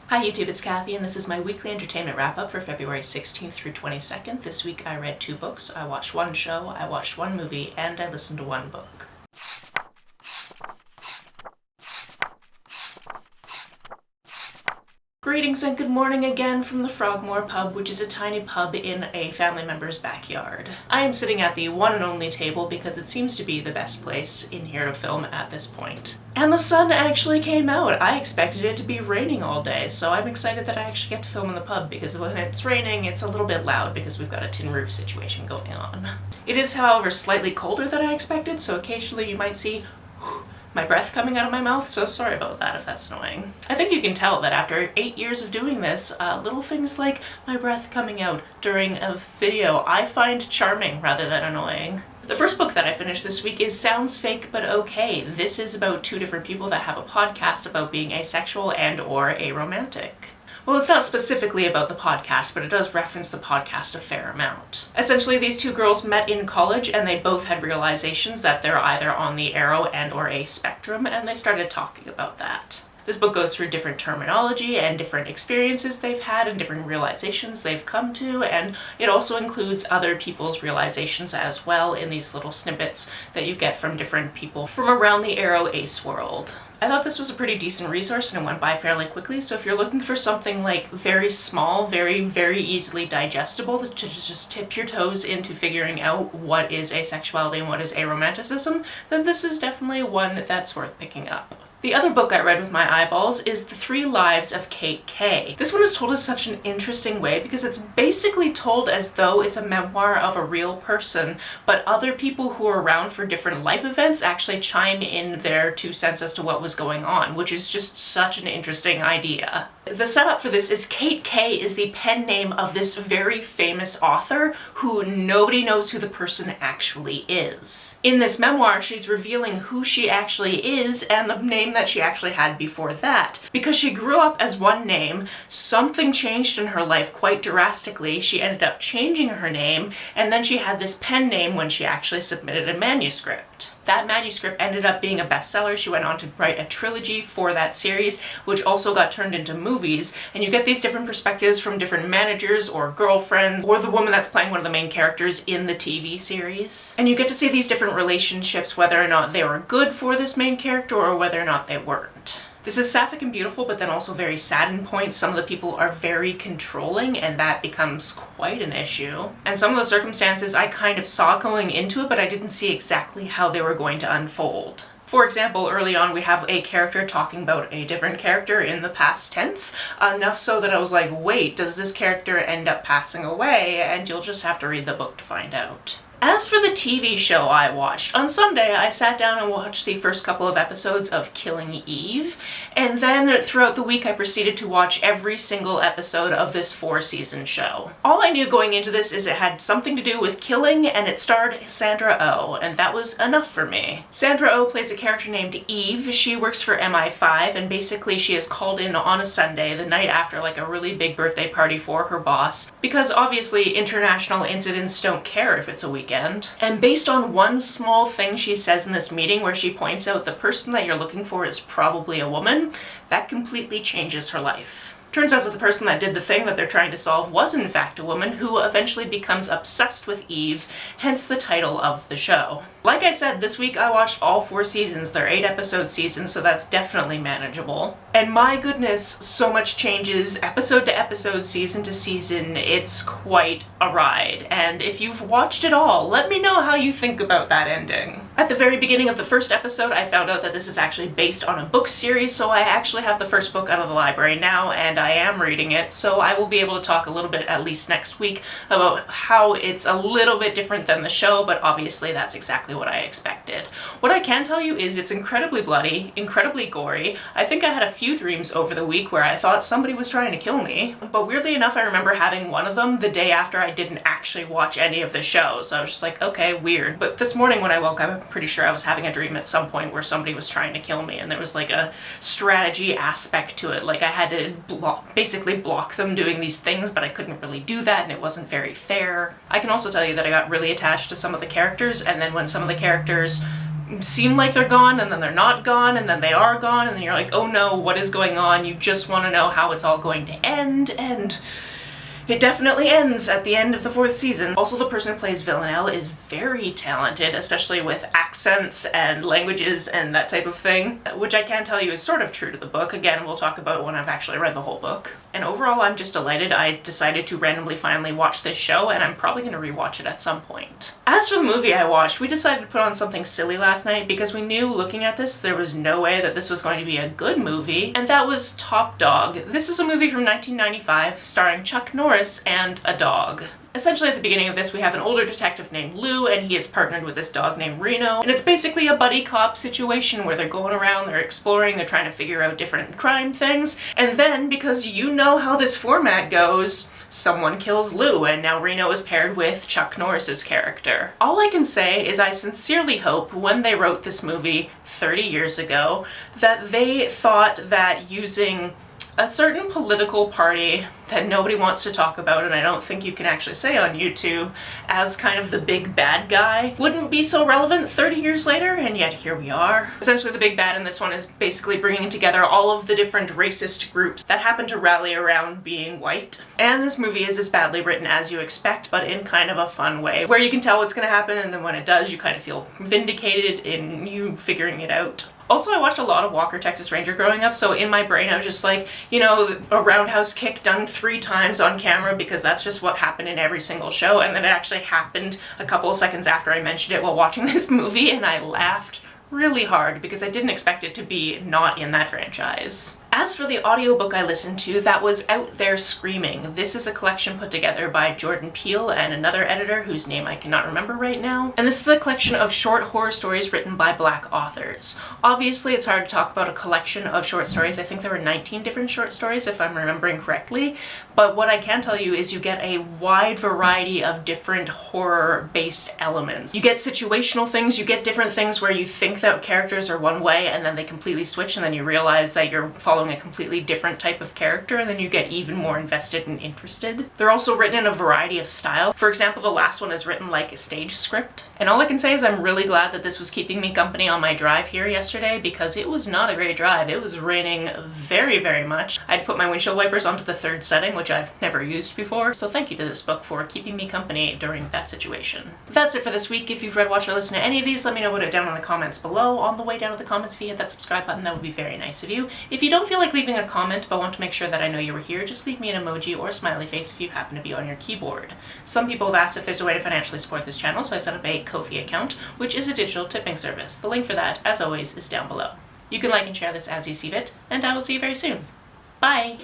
Hi YouTube, it's Kathy and this is my weekly entertainment wrap-up for February 16th through 22nd. This week I read 2 books, I watched 1 show, I watched 1 movie, and I listened to 1 book. Greetings and good morning again from the Frogmore Pub, which is a tiny pub in a family member's backyard. I am sitting at the one and only table because it seems to be the best place in here to film at this point. And the sun actually came out. I expected it to be raining all day, so I'm excited that I actually get to film in the pub because when it's raining, it's a little bit loud because we've got a tin roof situation going on. It is, however, slightly colder than I expected, so occasionally you might see my breath coming out of my mouth, so sorry about that if that's annoying. I think you can tell that after 8 years of doing this, little things like my breath coming out during a video I find charming rather than annoying. The first book that I finished this week is Sounds Fake But Okay. This is about 2 different people that have a podcast about being asexual and or aromantic. Well, it's not specifically about the podcast, but it does reference the podcast a fair amount. Essentially, these 2 girls met in college and they both had realizations that they're either on the aro and or a spectrum, and they started talking about that. This book goes through different terminology and different experiences they've had and different realizations they've come to, and it also includes other people's realizations as well in these little snippets that you get from different people from around the aro ace world. I thought this was a pretty decent resource and it went by fairly quickly, so if you're looking for something like very small, very easily digestible to just tip your toes into figuring out what is asexuality and what is aromanticism, then this is definitely one that's worth picking up. The other book I read with my eyeballs is The 3 Lives of Kate K. This one is told in such an interesting way because it's basically told as though it's a memoir of a real person, but other people who are around for different life events actually chime in their 2 cents as to what was going on, which is just such an interesting idea. The setup for this is Kate K is the pen name of this very famous author who nobody knows who the person actually is. In this memoir, she's revealing who she actually is and the name that she actually had before that. Because she grew up as one name, something changed in her life quite drastically. She ended up changing her name, and then she had this pen name when she actually submitted a manuscript. That manuscript ended up being a bestseller. She went on to write a trilogy for that series, which also got turned into movies, and you get these different perspectives from different managers or girlfriends or the woman that's playing one of the main characters in the TV series. And you get to see these different relationships, whether or not they were good for this main character or whether or not they weren't. This is sapphic and beautiful, but then also very sad in points. Some of the people are very controlling, and that becomes quite an issue. And some of the circumstances I kind of saw going into it, but I didn't see exactly how they were going to unfold. For example, early on we have a character talking about a different character in the past tense, enough so that I was like, wait, does this character end up passing away? And you'll just have to read the book to find out. As for the TV show I watched, on Sunday I sat down and watched the first couple of episodes of Killing Eve, and then throughout the week I proceeded to watch every single episode of this 4-season show. All I knew going into this is it had something to do with killing and it starred Sandra Oh, and that was enough for me. Sandra Oh plays a character named Eve. She works for MI5, and basically she is called in on a Sunday, the night after like a really big birthday party for her boss, because obviously international incidents don't care if it's a weekend. And based on one small thing she says in this meeting where she points out the person that you're looking for is probably a woman, that completely changes her life. Turns out that the person that did the thing that they're trying to solve was in fact a woman who eventually becomes obsessed with Eve, hence the title of the show. Like I said, this week I watched all 4 seasons. They're 8-episode seasons, so that's definitely manageable. And my goodness, so much changes episode to episode, season to season. It's quite a ride. And if you've watched it all, let me know how you think about that ending. At the very beginning of the first episode, I found out that this is actually based on a book series, so I actually have the first book out of the library now, and I am reading it, so I will be able to talk a little bit, at least next week, about how it's a little bit different than the show, but obviously that's exactly what I expected. What I can tell you is it's incredibly bloody, incredibly gory. I think I had a few dreams over the week where I thought somebody was trying to kill me, but weirdly enough I remember having one of them the day after I didn't actually watch any of the show, so I was just like, okay, weird. But this morning when I woke up, I'm pretty sure I was having a dream at some point where somebody was trying to kill me, and there was like a strategy aspect to it. Like I had to basically block them doing these things, but I couldn't really do that, and it wasn't very fair. I can also tell you that I got really attached to some of the characters, and then when some of the characters seem like they're gone, and then they're not gone, and then they are gone, and then you're like, oh no, what is going on? You just want to know how it's all going to end, and it definitely ends at the end of the 4th season. Also, the person who plays Villanelle is very talented, especially with accents and languages and that type of thing, which I can tell you is sort of true to the book. Again, we'll talk about it when I've actually read the whole book. And overall, I'm just delighted I decided to randomly finally watch this show, and I'm probably going to rewatch it at some point. As for the movie I watched, we decided to put on something silly last night because we knew looking at this there was no way that this was going to be a good movie, and that was Top Dog. This is a movie from 1995 starring Chuck Norris and a dog. Essentially, at the beginning of this, we have an older detective named Lou, and he is partnered with this dog named Reno, and it's basically a buddy cop situation where they're going around, they're exploring, they're trying to figure out different crime things, and then, because you know how this format goes, someone kills Lou, and now Reno is paired with Chuck Norris's character. All I can say is I sincerely hope when they wrote this movie 30 years ago that they thought that using a certain political party that nobody wants to talk about, and I don't think you can actually say on YouTube, as kind of the big bad guy wouldn't be so relevant 30 years later, and yet here we are. Essentially, the big bad in this one is basically bringing together all of the different racist groups that happen to rally around being white. And this movie is as badly written as you expect, but in kind of a fun way, where you can tell what's gonna happen, and then when it does, you kind of feel vindicated in you figuring it out. Also, I watched a lot of Walker, Texas Ranger growing up, so in my brain I was just like, you know, a roundhouse kick done 3 times on camera because that's just what happened in every single show, and then it actually happened a couple of seconds after I mentioned it while watching this movie, and I laughed really hard because I didn't expect it to be not in that franchise. As for the audiobook I listened to, that was Out There Screaming. This is a collection put together by Jordan Peele and another editor whose name I cannot remember right now. And this is a collection of short horror stories written by Black authors. Obviously, it's hard to talk about a collection of short stories. I think there were 19 different short stories, if I'm remembering correctly. But what I can tell you is you get a wide variety of different horror-based elements. You get situational things, you get different things where you think that characters are one way and then they completely switch, and then you realize that you're following a completely different type of character, and then you get even more invested and interested. They're also written in a variety of style. For example, the last one is written like a stage script. And all I can say is I'm really glad that this was keeping me company on my drive here yesterday, because it was not a great drive. It was raining very, very much. I had to put my windshield wipers onto the 3rd setting, which I've never used before, so thank you to this book for keeping me company during that situation. That's it for this week. If you've read, watched, or listened to any of these, let me know about it down in the comments below. On the way down to the comments, if you hit that subscribe button, that would be very nice of you. If you don't feel like leaving a comment but want to make sure that I know you were here, just leave me an emoji or a smiley face if you happen to be on your keyboard. Some people have asked if there's a way to financially support this channel, so I set up a Ko-fi account, which is a digital tipping service. The link for that, as always, is down below. You can like and share this as you see fit, and I will see you very soon. Bye!